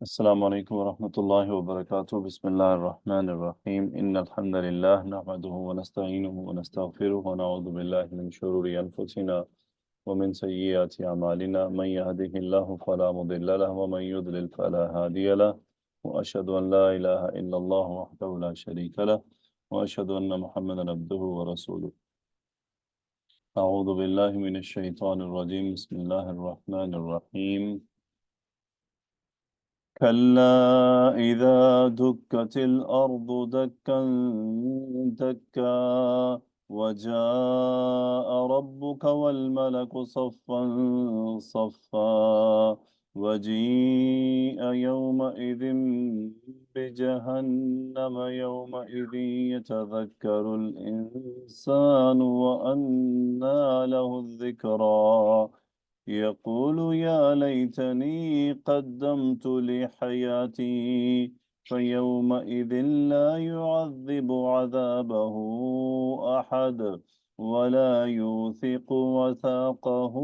السلام عليكم ورحمة الله وبركاته. بسم الله الرحمن الرحيم. إن الحمد لله نحمده ونستعينه ونستغفره ونعوذ بالله من شرور أنفسنا ومن سيئات أعمالنا. من يهده الله فلا مضل له ومن يضلل فلا هادي له، وأشهد أن لا إله إلا الله وحده لا شريك له، وأشهد أن محمدا عبده ورسوله. أعوذ بالله من الشيطان الرجيم. بسم الله الرحمن الرحيم. كلا إذا دكت الأرض دكا دكا وجاء ربك والملك صفا صفا وجيء يومئذ بجهنم يومئذ يتذكر الإنسان وأنى له الذكرى يقول يا ليتني قدمت لحياتي فيومئذ لا يعذب عذابه أحد ولا يوثق وثاقه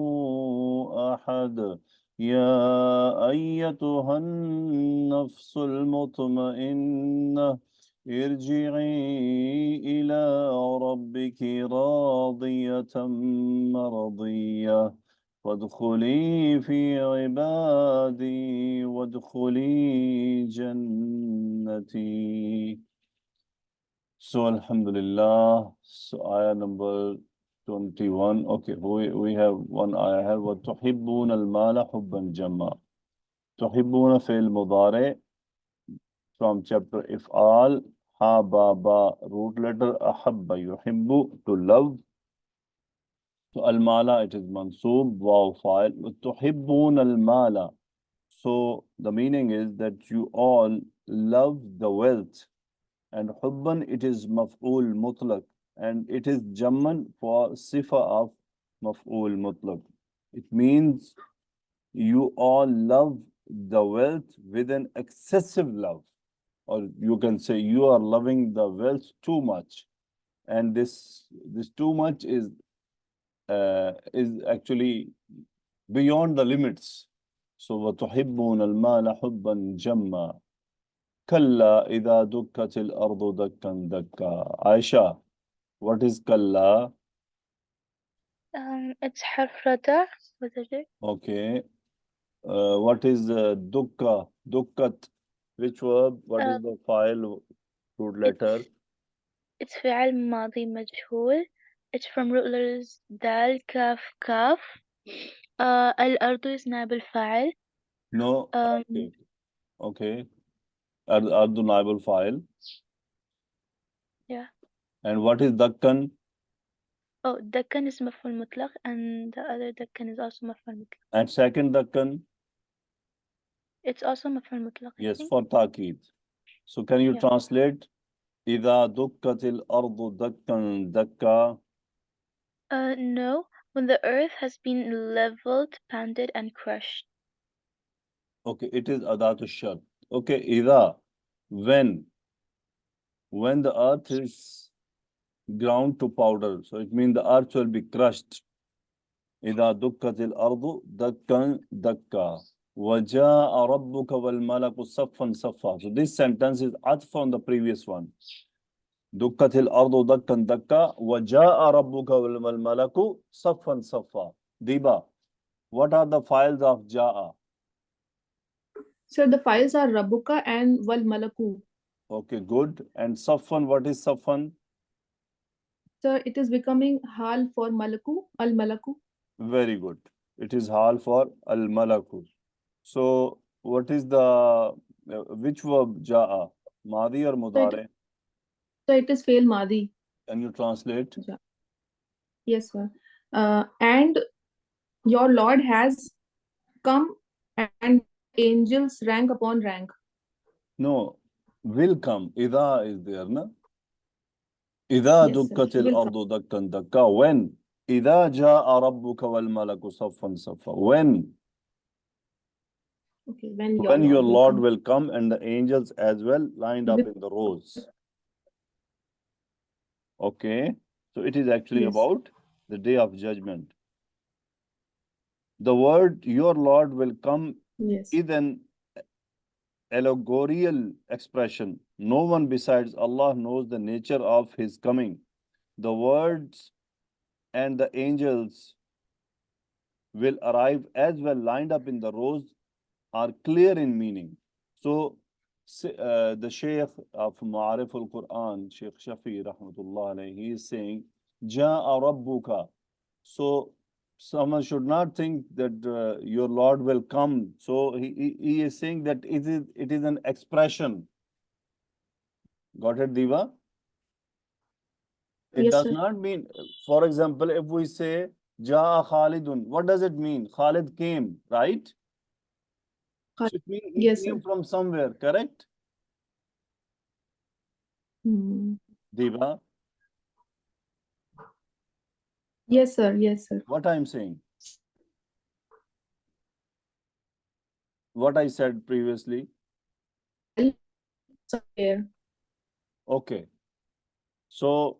أحد. يا أيتها النفس المطمئنة ارجعي إلى ربك راضية مرضية وادخلي في عبادي وادخلي جنتي. So Alhamdulillah, so ayah number 21. Okay, we have one ayah here. وَتُحِبُّونَ الْمَالَ حُبًّا جَمًّا. تُحِبُّونَ فعل مضارع from chapter If'al. Ha ba ba, root letter ahabba, yuhibbu, to love. So al-mala, it is mansoob, wow fa'il. tuhibbun al-mala. So the meaning is that you all love the wealth. And hubban, it is maf'ul mutlaq. And it is jamman for sifa of maf'ul mutlaq. It means you all love the wealth with an excessive love. Or you can say you are loving the wealth too much. And this too much is actually beyond the limits. So وَتُحِبُّونَ الْمَالَ حُبًّا جَمًّا كَلَّا إِذَا دُكَّتِ الْأَرْضُ دَكًّا دَكًّا. Aisha, what is kalla? It's حرف ردع. What is it? Okay. What is dukka? Dukkat. Which verb? What Uh, is the file root letter? it's it's فعل ماضي مجهول. It's from root letters دال كاف كاف. الأرض is نائب الفاعل. No. Um, Okay. Okay. Ardu naibul file. yeah. And what is dakkan? Oh, دكن is مفعول مطلق, and the other دكن is also مفعول مطلق. And second dakkan? It's also مفعول مطلق, I Yes, think. for Taqid. So can you Yeah. translate? إذا دكت الأرض دكا دكا. No. When the earth has been leveled, pounded, and crushed. Okay, it is adatu shart. Okay, إذا, when the earth is ground to powder, so it means the earth will be crushed. إذا دكت الأرض دكا دكا وجاء ربك والملك صفا صفا. So this sentence is atf on the previous one. دكت الأرض دكا دكا وجاء ربك والملك صفا صفا. Diba, what are the files of Ja'a? So the files are Rabuka and Wal Malaku. Okay, good. And Safan, what is Safan? So it is becoming Hal for Malaku, Al Malaku. Very good. It is Hal for Al Malaku. So, what is the which verb Ja'a? Madi or So it, Mudare? so it is Fail Madi. Can you translate? Ja. Yes, sir. And your Lord has come, and the angels rank upon rank. No, will come. Ida is there, na? Ida Yes, sir. dukkatil Will come. ardu dakkan dakka. When? Ida ja'a rabbuka wal malaku saffan saffa. When? Okay, when your When your Lord will Lord come. will come and the angels as well lined up With, in the rows. Okay. So it is actually yes. about the day of judgment. The word your Lord will come Yes. is an allegorical expression. No one besides Allah knows the nature of his coming. The words and the angels will arrive as well lined up in the rows are clear in meaning. So the Shaykh of Ma'arif al-Quran, Shaykh Shafi rahmatullah alayhi, he is saying, Ja'a Rabbuka. So someone should not think that your Lord will come. So he is saying that it is an expression. Got it, Diva? It Yes, does sir. not mean, for example, if we say Ja'a Khalidun, what does it mean? Khalid came, right? So it means he Yes, came sir. from somewhere, correct? Hmm. Diva, Yes, sir. Yes, sir. what I'm saying, what I said previously. Somewhere. Okay. So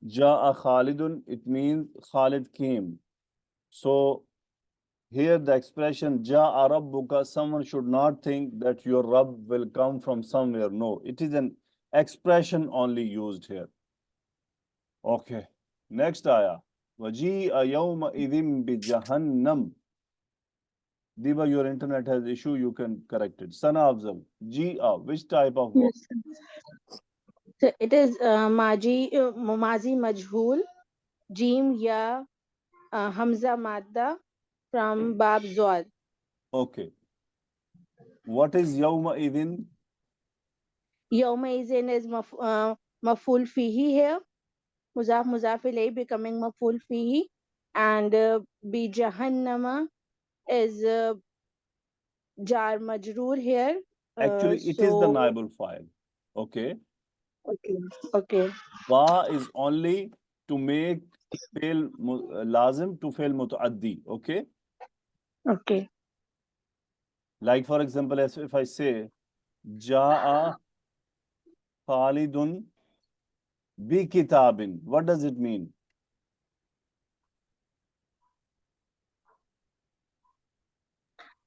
Ja'a Khalidun, it means Khalid came. So here the expression Ja'a Rabbuka, someone should not think that your Rabb will come from somewhere. No, it is an expression only used here. Okay. Next ayah. Waji'a yawma idhim bi jahannam. Diva, your internet has issue, you can correct it. Sana Afzal. Ji'a, which type of verb? Yes, sir. So it is Mazi Majhul, Jim Ya Hamza Madda from Bab Zwad. Okay. What is yawma idhin? Yawma Izin is Maful Fihi here. Muzaf ilayh becoming Maful Fihi. And Bi Jahannama is Jar Majroor here. Actually, it is the So, naibul file. Okay. okay, okay, Ba is only to make fail lazim to fail mutaaddi. Okay. okay. Like for example, as if I say Ja'a Khalidun bi kitabin. What does it mean?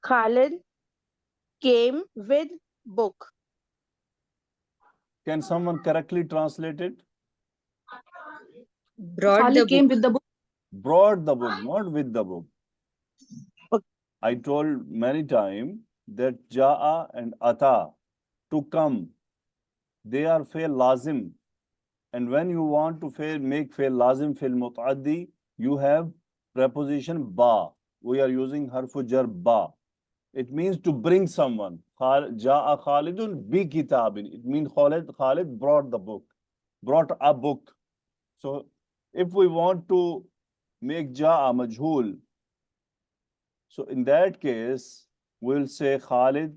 Khalid came with book. Can someone correctly translate it? Brought the Khalid came book. with the book. Brought the book, not with the book. Okay. I told many times that Ja'a and Ata, to come, they are fail lazim. And when you want to make fail lazim fail mutaddi, you have preposition ba. We are using harfu jar ba. It means to bring someone. Ja'a Khalidun bi kitabin. It means Khalid brought the book, brought a book. So if we want to make Ja'a majhul, so in that case, we'll say Khalid,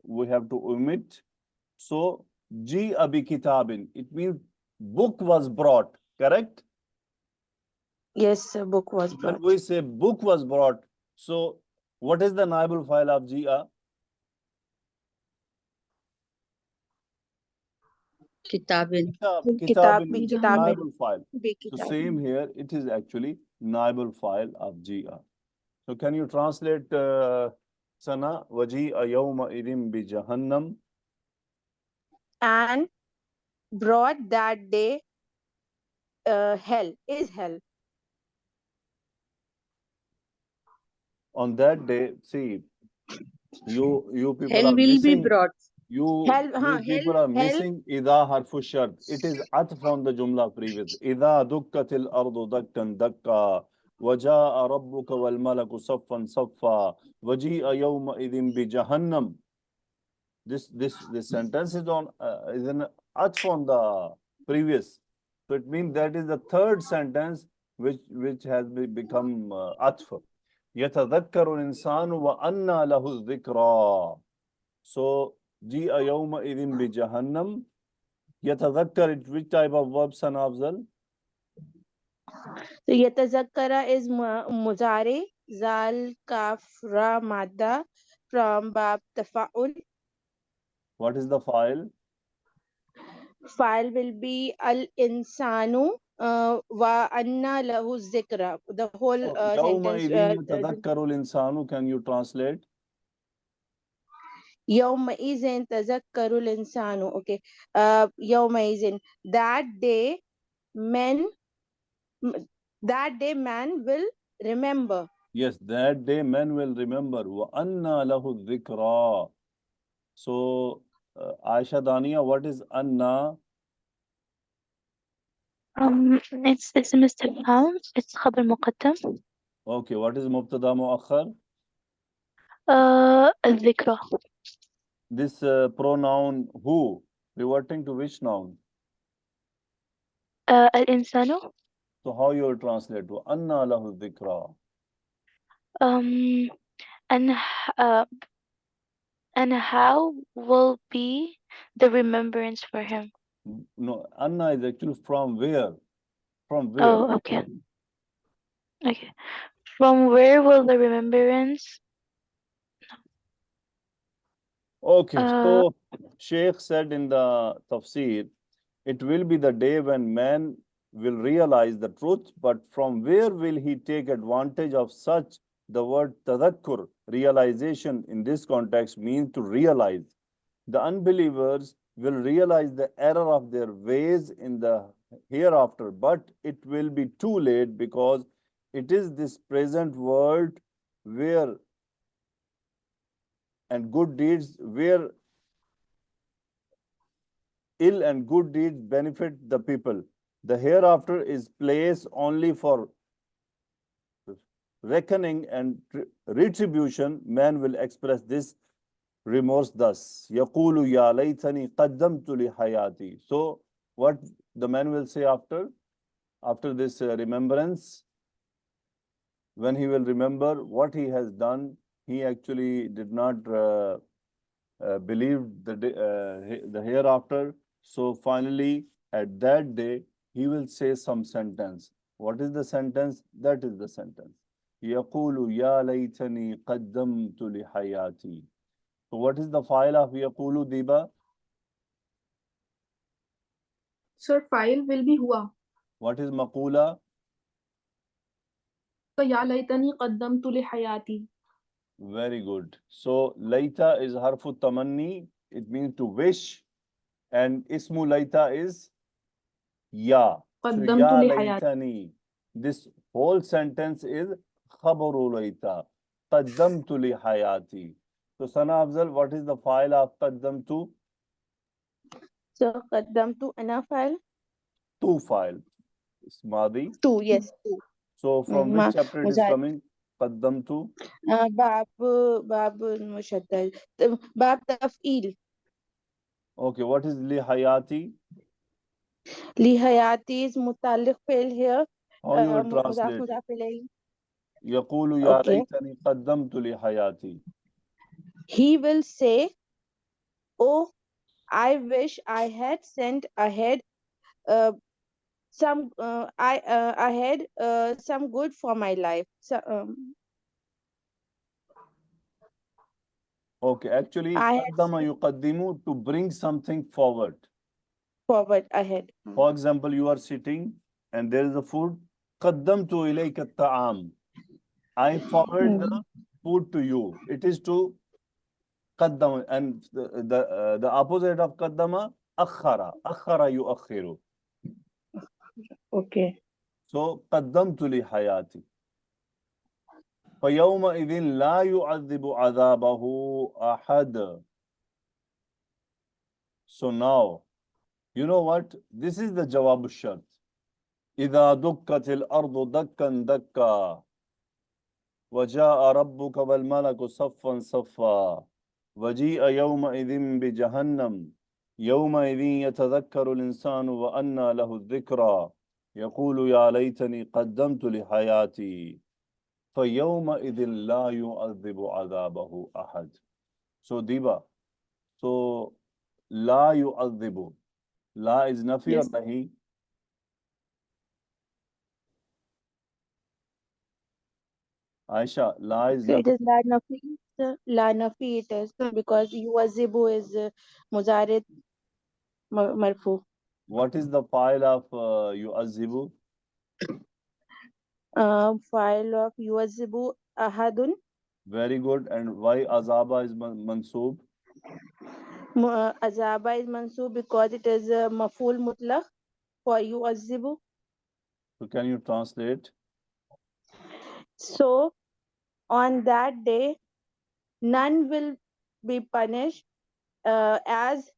we have to omit. So Ji abi kitabin. It means book was brought, correct? Yes, a book was When brought. we say book was brought, so what is the naibul file of Jia? Kitabin. Kitabin is Kitabin, naibul file. be So kitabin. same here, it is actually naibul file of Jia. So can you translate Sana waji'a yawma idin bi jahannam? And brought that day hell, is hell. On that day, see, you people Hell are will be missing. brought. You people are Hell, missing idha harfu shart. It is atf on the jumla previous. Idha dukkatil ardu dakkan dakka. Waja'a rabbuka wal malaku saffan saffa. Waji'a yawma idin bi jahannam. This sentence is on is an atf on the previous. So it means that is the third sentence which has become atf. يتذكر الإنسان وأنى له الذكرى. So جيء يومئذ بجهنم. يتذكر it which type of verb, Sana Afzal? so yatazakkara is muzare, zal kaf ra madda from bab tafa'ul. What is the file? File will be al insanu wa anna lahu zikra. The whole So sentence. يومئذ يتذكر الإنسان. Can you translate? يومئذ تذكر الإنسان. Okay. يومئذ, that day men that day man will remember. Yes, that day men will remember. وَأَنَّا لَهُ الذِّكْرَى. So, Aisha Dania, what is Anna? It's اسم استفهام. It's خبر مقدم. Okay, what is Mubtada Muakhar? الذكرى. This pronoun who, reverting to which noun? الإنسان. So how you will translate? وَأَنَّا لَهُ الذِّكْرَى. Um, and h- uh, and how will be the remembrance for him? No, Anna is actually from where? From where? Oh, okay. Okay. From where will the remembrance? Okay, Uh, so Sheikh said in the tafsir, it will be the day when man will realize the truth, but from where will he take advantage of such? The word tadakkur, realization in this context means to realize. The unbelievers will realize the error of their ways in the hereafter, but it will be too late because it is this present world where and good deeds where ill and good deeds benefit the people. The hereafter is place only for reckoning and retribution. Man will express this remorse thus. يقول يا ليتني قدمت لحياتي. So what the man will say after this remembrance, when he will remember what he has done, he actually did not believe the hereafter. So finally, at that day, he will say some sentence. What is the sentence? That is the sentence. يقول يا ليتني قدمت لحياتي. So what is the file of يقول, Diba? Sir, file will be हुआ. What is maqula? तो या लैतनी قدمت لحياتي. Very good. So laita is harfu tamanni. It means to wish. And ismu laita is ya. So قدمت ya لحياتي. laytani. This whole sentence is khabaru layta. Qaddamtu li hayati. So Sana Afzal, what is the file of qaddamtu? So قدمت أنا file. Tu file. It's Madi. Two, yes, two. So from which ما chapter it is مزارع. coming? Qaddamtu. باب المشدد. باب تفعيل. Okay, what is li hayati? لحياتي is متعلق فعل here. How you will مضاف translate? مضاف إليه. يقول يا Okay. ليتني قدمت لحياتي. He will say, oh, I wish I had sent ahead I had some good for my life. So, Okay, actually, I had قدم يقدم to bring something forward. forward ahead. For example, you are sitting and there is a food. قدمت إليك الطعام. I forward the food to you. It is to قدم, and the opposite of قدم أخر. أخر يؤخر. Okay. So قدمت لحياتي. فيومئذ لا يعذب عذابه أحد. So now, you know what? This is the jawab al-shart. إذا دكت الأرض دكا دكا وجاء ربك والملك صفا صفا وجيء يومئذ بجهنم يومئذ يتذكر الإنسان وأنى له الذكرى يقول يا ليتني قدمت لحياتي فيومئذ لا يعذب عذابه أحد. So Diba, so لا يعذب, لا is nafi or Yes. nahi? Aisha, la is So it nafi. is la nafi. Sir. La nafi it is Sir, because yuwazibu is muzarid marfu. What is the file of yu'azzibu? File of yuwazibu ahadun. Very good. And why azaba is mansoob? Azaba is mansub because it is a maful mutlaq for yu'azzibu. So can you translate? So on that day, none will be punished as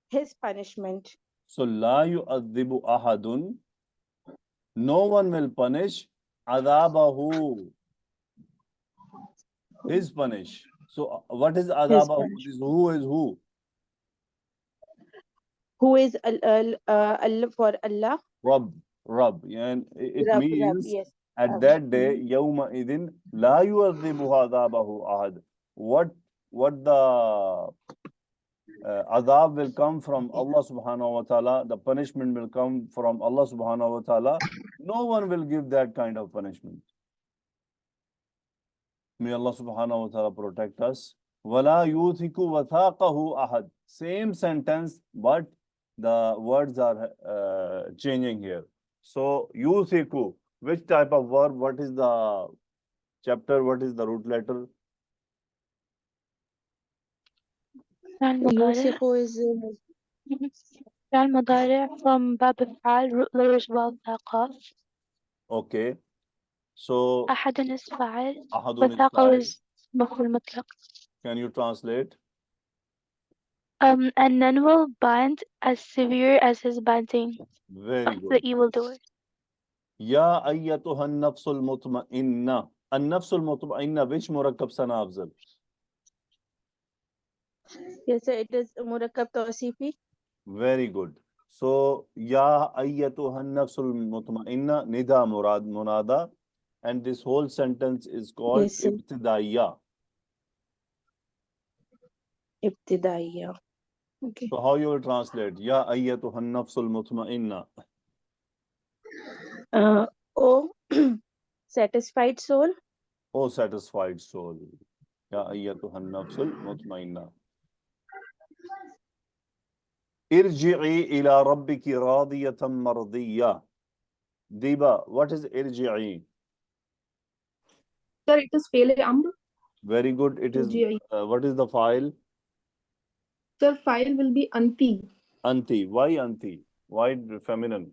his punishment. So la yu'adhibu ahadun. No one will punish adabahu. His punish. So what is His adabahu? punishment. This who is who? Who is Allah for Allah? Rabb. Rabb. And it Rab, means yes. at that day, yawma idin la yu'adhibu adabahu ahad. What the adab will come from Allah subhanahu wa ta'ala, the punishment will come from Allah subhanahu wa ta'ala. No one will give that kind of punishment. May Allah subhanahu wa ta'ala protect us. Wala yuthiku wathaqahu ahad. Same sentence, but the words are changing here. So yuthiku, which type of verb? What is the chapter? What is the root letter? فعل مضارع. Yusiku is فعل مضارع from باب الفعل root letters واو تاء قاف. Okay. So أحد is فاعل ahadun is وثاقة fa'il. is مفعول مطلق. Can you translate? And none will bind as severe as his binding Very of the good. evildoer. Ya ayyatuha an-nafsul mutma'inna. An-nafsul mutma'inna, which murakkab sana afzal? yes, sir, it is murakkab tawsifi. Very good. So, Ya ayyatuha an-nafsul mutma'inna, nida murad munada. And this whole sentence is called Yes, sir. ibtidaiya. Ibtidaiya. Okay. So, how you will translate? Ya ayyatuha an-nafsul mutma'inna. O satisfied soul. O satisfied soul. Ya ayyatuha an-nafsul mutma'inna. Irji'i ila rabbiki radiyatan mardiyya. Diba, what is irji'i? Sir, it is Fele Amr. Very good. It is, Irji'i. what is the file? Sir, file will be Anti. Anti. Why anti? Why feminine?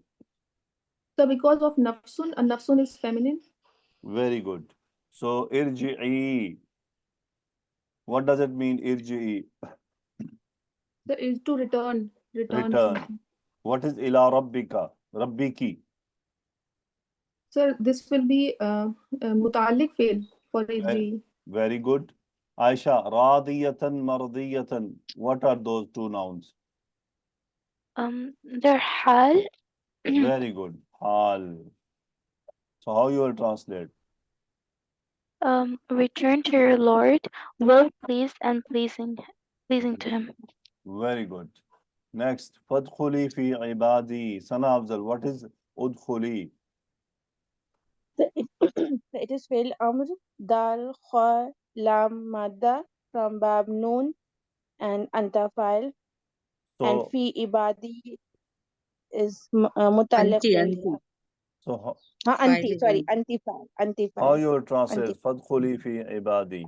So because of Nafsun, and Nafsun is feminine. Very good. So, irji'i. What does it mean, irji'i? Sir, is to return. Return Return. something. What is ila rabbika? Rabbiki. Sir, this will be mutalik fail for Very, Irji'i. very good. Aisha, radiyatan mardiyatan. What are those two nouns? Their hal. Very good. Hal. So, how you will translate? Return to your Lord, well pleased and pleasing to him. Very good. Next, fadkhuli fi ibadi. Sana Afzal, what is udkhuli? So it is fail amr dal kha lam madda from bab noon and anta file and So, fi ibadi is mutallaq Anti, fail anti. here. so Anti, File is sorry, anti. anti how file. you will Anti. translate fadkhuli fi ibadi?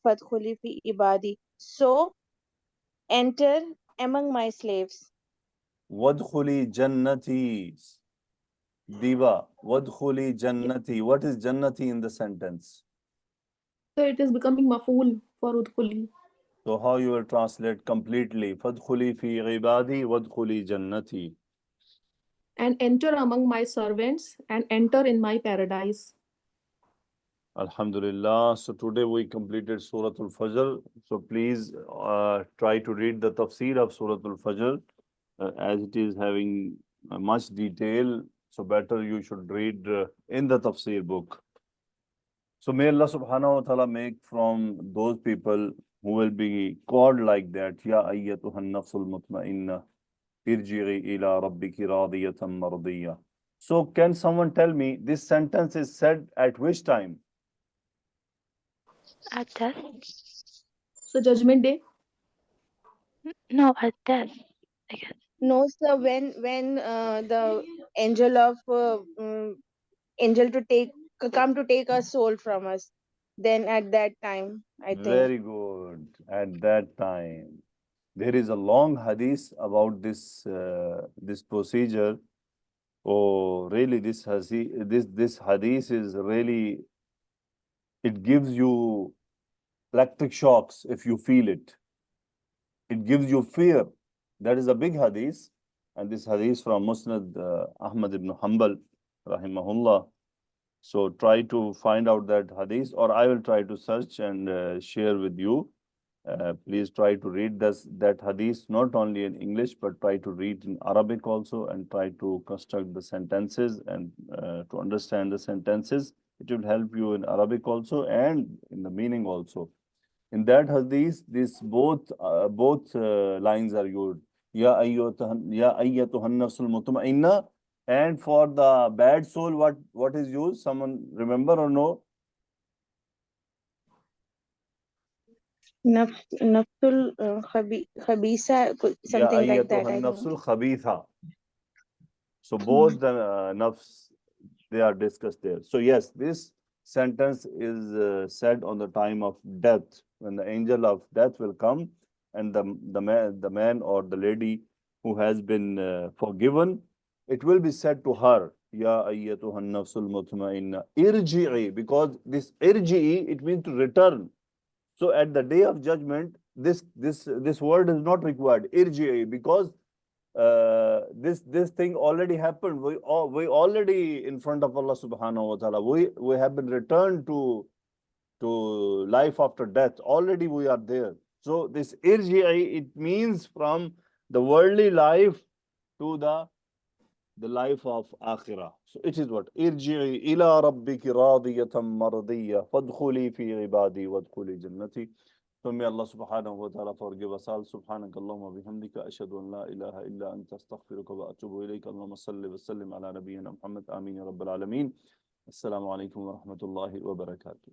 Fadkhuli fi ibadi. So enter among my slaves. Wadkhuli jannati. Diva, wadkhuli jannati. What is jannati in the sentence? So it is becoming maful for Udkhuli. So how you will translate completely? Fadkhuli fi ibadi, wadkhuli jannati. And enter among my servants and enter in my paradise. Alhamdulillah. So today we completed Surah Al-Fajr. So please try to read the tafsir of Surah Al-Fajr as it is having much detail. So better you should read in the tafsir book. So may Allah subhanahu wa ta'ala make from those people who will be called like that, Ya ayyatuhan nafsul mutma'inna, irji'i ila rabbiki radiyatan mardiyya. So can someone tell me this sentence is said at which time? At death? So Judgment Day. No, at death, I guess. No, sir. When the angel of angel to take come to take a soul from us, then at that time, I think. Very good. At that time. There is a long hadith about this procedure. Oh, really, this hadith is really, it gives you electric shocks if you feel it. It gives you fear. That is a big hadith. And this hadith from Musnad Ahmad ibn Hanbal, rahimahullah. So try to find out that hadith, or I will try to search and share with you. Please try to read that hadith not only in English, but try to read in Arabic also, and try to construct the sentences and to understand the sentences. It will help you in Arabic also and in the meaning also. In that hadith, this both lines are used. Ya ayyatuhan nafsul mutma'inna. And for the bad soul, what is used? Someone remember or no? Nafsul khabisa, Ya something like that, ayyatuhan I think. nafsul khabitha. So both the nafs, they are discussed there. So yes, this sentence is said on the time of death, when the angel of death will come, and the man or the lady who has been forgiven, it will be said to her, Ya ayyatuhan nafsul mutma'inna irji'i, because this irji'i, it means to return. So at the day of judgment, this word is not required, irji'i, because this thing already happened. We already in front of Allah subhanahu wa ta'ala. We have been returned to life after death. Already we are there. So this irji'i, it means from the worldly life to the life of akhirah. So it is what? Irji'i ila rabbiki radiyatan maradiyya fadkhuli fi ibadi wadkhuli jannati. So may Allah subhanahu wa ta'ala forgive us all. Subhanak Allahumma bihamdika ashhadu an la ilaha illa anta astaghfiruka wa atubu ilayka. Allahumma salli wa sallim ala nabiyyina Muhammad. Ameen ya rabbal alameen. Assalamu alaikum wa rahmatullahi wa barakatuh.